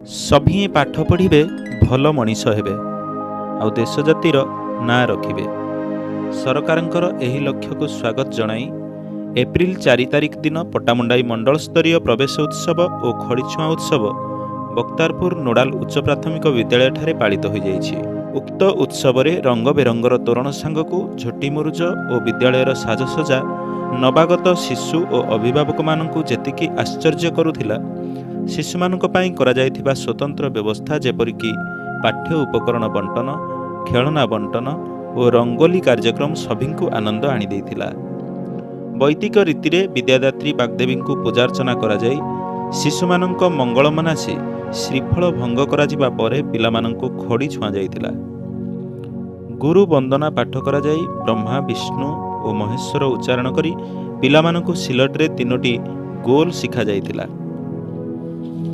सभी पाठ पढ़िबे भल मनीष हेबे आउ देश जातिर ना रखिबे। सरकारंकर एही लक्ष्य को स्वागत जणाई एप्रिल 4 तारिख दिन पट्टामुंडाई मंडल स्तरीय प्रवेश उत्सव और खड़ीछुआ उत्सव बक्तारपुर नोडाल उच्च प्राथमिक विद्यालय ठारे पालित हो जाइछि। उक्त उत्सव रे रंग बेरंगर तोरण सांगकु झोटी मुरुज और विद्यालयर साजसजा नवागत शिशु और अभिभावक मानकु जेतिकी आश्चर्य करुथिला, शिशुमानक पई करा जायथिबा स्वतंत्र व्यवस्था जेपरिकी पाठ्य उपकरण बंटन, खेलना बंटन और रंगोली कार्यक्रम सभिंकु आनंद आनी देथिला। वैदिक रीति रे विद्यादात्री बागदेवी को पूजार्चना करा जाई शिशुमानक मंगल मनासी श्रीफल भंग करा जिबा परे पिलामानंकु खड़ी छुआ जाइथिला। गुरु वंदना पाठ करा जाई ब्रह्मा विष्णु और महेश्वर उच्चारण करी पिलामानंकु सिलट रे 3टी गोल शिखा जाइथिला।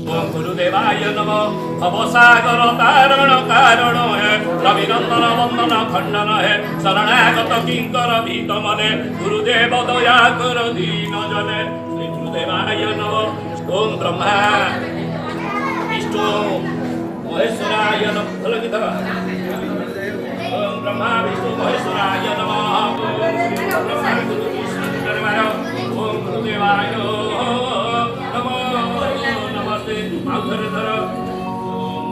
ओम गुरुदेवाय नमः भवसागर तारण कारण है रविनंदन वंदन खंडन है शरणागत किंकर भीत मने गुरुदेव दया कर दीन जने श्री गुरुदेवाय नमः। ओम ब्रह्मा विष्णु महेश्वराय नमः। ओम ब्रह्मा विष्णु महेश्वराय नमः। ओम गुरुदेवाय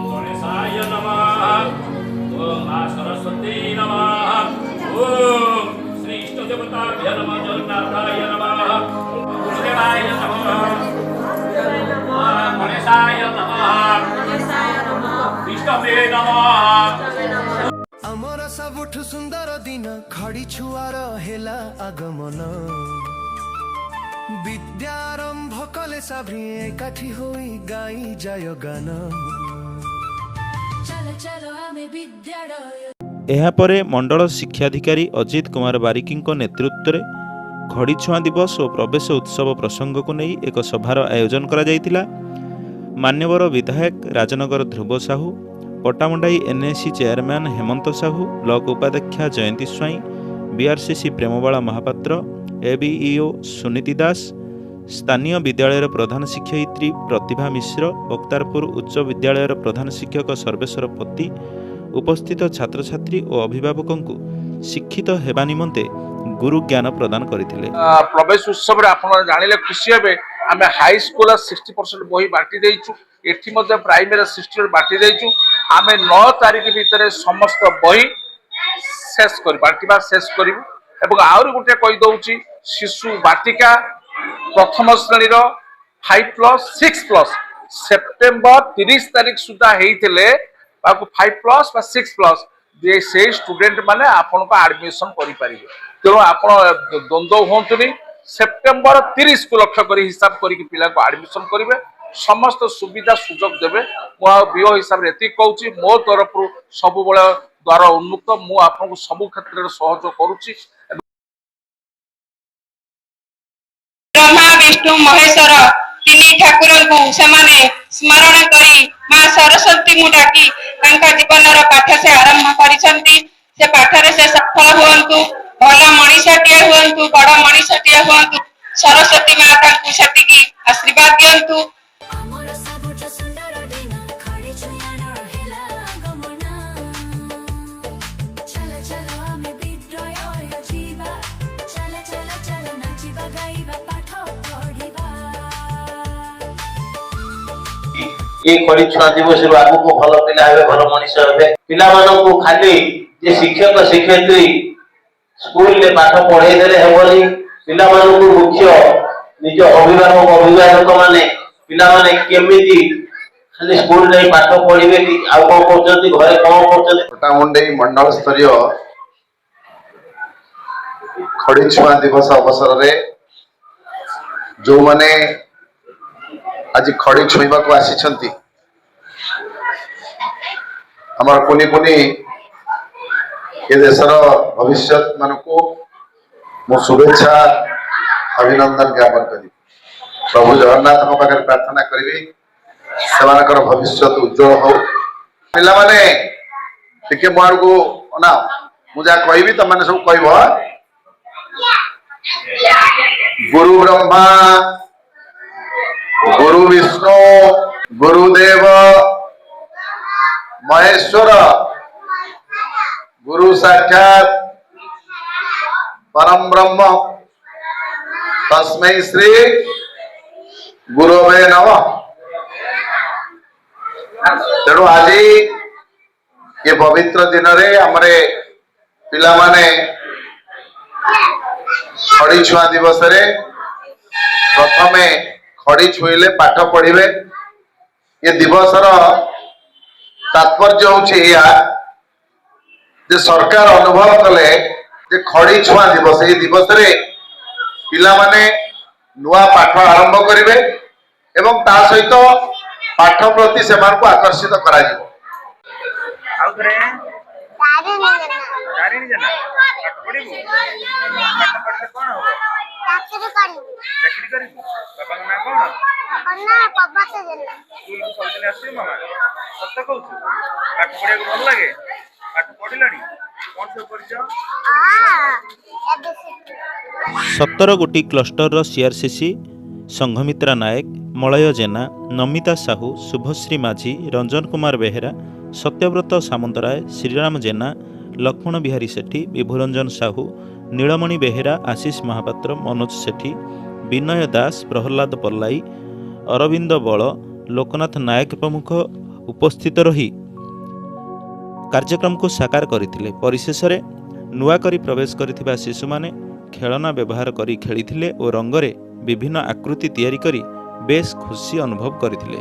गणेशाय नमः। ओम सरस्वती नमः। ओम श्री इष्ट देवताभ्य नमः। जगन्नाथाय नमः। गुरुदेवाय नमः। गणेशाय नमः। विष्णवे नमः। अमर सबुठ सुंदर दिन खड़ी छुआर हेला आगमन विद्यारंभ कले सभी एकाठी होई गाई जय गान। एहापरे मंडल शिक्षाधिकारी अजित कुमार बारिकी नेतृत्व में खड़ीछुआ दिवस और प्रवेश उत्सव प्रसंग को नहीं एक सभार आयोजन करा जायतिला। मान्यवर विधायक Rajnagar Dhruv Sahu, Pattamundai NAC chairman Hemant Sahu, block उपाध्यक्षा जयंती स्वाई, बीआरसीसी प्रेमबाला महापात्र, एबीईओ सुनीति दास, स्थानीय विद्यालयर प्रधान शिक्षयित्री प्रतिभा मिश्र, बक्तारपुर उच्च विद्यालयर प्रधान शिक्षक सर्वेश्वर पति उपस्थित छात्र छात्री और अभिभावकों को शिक्षित हेबा निमंते गुरु ज्ञान प्रदान करथिले। प्रवेश उत्सव रे आपण जानिले खुशी हेबे आमे हाई स्कूल 60% बही बांटी देइछु, एठी मध्ये प्राइमरी 60% बांटी देइछु। आमे 9 तारिख भितरे समस्त बही शेष कर बांटीबा शेष करिवु। एवं आउर गुटे कहि दउची शिशु बाटिका प्रथम श्रेणी 5+ 6+ सेप्टेम्बर 30 तारिख सुधा हेइथिले बाकु 5+ बा 6+ जे से स्टूडेंट माने आपन को एडमिशन करि परिबे। तेरो आपण द्वंद्व होंतुनी सेप्टेम्बर 30 को लक्ष्य करी हिसाब करी कि पिला को एडमिशन करिवे, समस्त सुविधा सुजोग देबे। मो बीओ हिसाब रे एति कहूची मो तरफ सब बळे द्वार उन्मुक्त, मु आपन को सब क्षेत्र रे सहयोग करूची। ब्रह्मा विष्णु महेश्वर तीन ठाकुर को सेमाने स्मरण करी मां सरस्वती मु डाकी तांका जीवनर पाठ से आरंभ करिसंती। से पाठ रे से सफल हुअंतु, भल मनीषाटिए हुअंतु, बड़ मनीषाटिए हुअंतु। सरस्वती माता को सेतिकी आशीर्वाद दियंतु। ये खड़ीछुआ दिवस आगु को भल पिला हेबे, भल मनीष हेबे। पिला मानन को खाली जे शिक्षक शिक्षयित्री स्कूल में पाठ पढ़ाई देले हेबनी, पिला मानन को मुख्य निज अभिभावक अभिभावक माने पिला माने केमिति खाली स्कूल नहीं पाठ पढ़िबे कि आ को करजती घरे कोन करजती। पट्टामुंडाई मंडल स्तरीय खड़ीछुआ दिवस अवसर रे जो माने आज खड़ी छुईबा को आसी आमर कुनी कुनी ये देशर भविष्य मान को मो शुभेच्छा अभिनंदन ज्ञापन करी। प्रभु जगन्नाथ पाखे प्रार्थना करी से भविष्य उज्जवल हो। पिला माने टिके मो आड़ को ना मुझा कहबी तुम मैंने सब कह गुरु ब्रह्मा गुरु विष्णु गुरुदेव महेश्वर गुरु साक्षात परम ब्रह्म तस्मै श्री गुरुवे नमः। तेणु आज ये पवित्र दिन रे हमरे पिला माने खड़ी छुआ दिवस रे प्रथमे खड़ी छुईले पाठ पढ़िबे। ये दिवस तात्पर्य होछि या जे सरकार अनुभव कले जे खड़ी छुआ दिवस ये दिवस रे पिला माने नुआ पाठ आरंभ करिवे एवं ता सहित पाठ प्रति सेमान को आकर्षित करा जिवो। चारिणी जना पाठ पढ़िबू पाठ पढ़ले कोन हो चाकरी करिबू बाबा ना कोन अन्ना पब्बा से जना स्कूल को सब दिन आसी मामा सत्य कहू पाठ पढ़े को भल लागे पाठ पढ़िलडी कोन से परिचय 17 गोटी क्लस्टर सीआरसीसी संघमित्रा नायक मलय जेना नमिता साहू शुभश्री माझी रंजन कुमार बेहेरा सत्यव्रत सामंतराय श्रीराम जेना लक्ष्मण बिहारी सेठी विभुरंजन साहू नीलमणि बेहेरा आशीष महापात्र मनोज सेठी विनय दास प्रहलाद पल्लाई अरविंद बल लोकनाथ नायक प्रमुख उपस्थित रही कार्यक्रम को साकार करथिले। परिशेष रे नुआ करी प्रवेश करथिबा शिशु माने खेलना व्यवहार करी खेलिथिले और रंगरे विभिन्न आकृति तैयारी करी बेस खुशी अनुभव करथिले।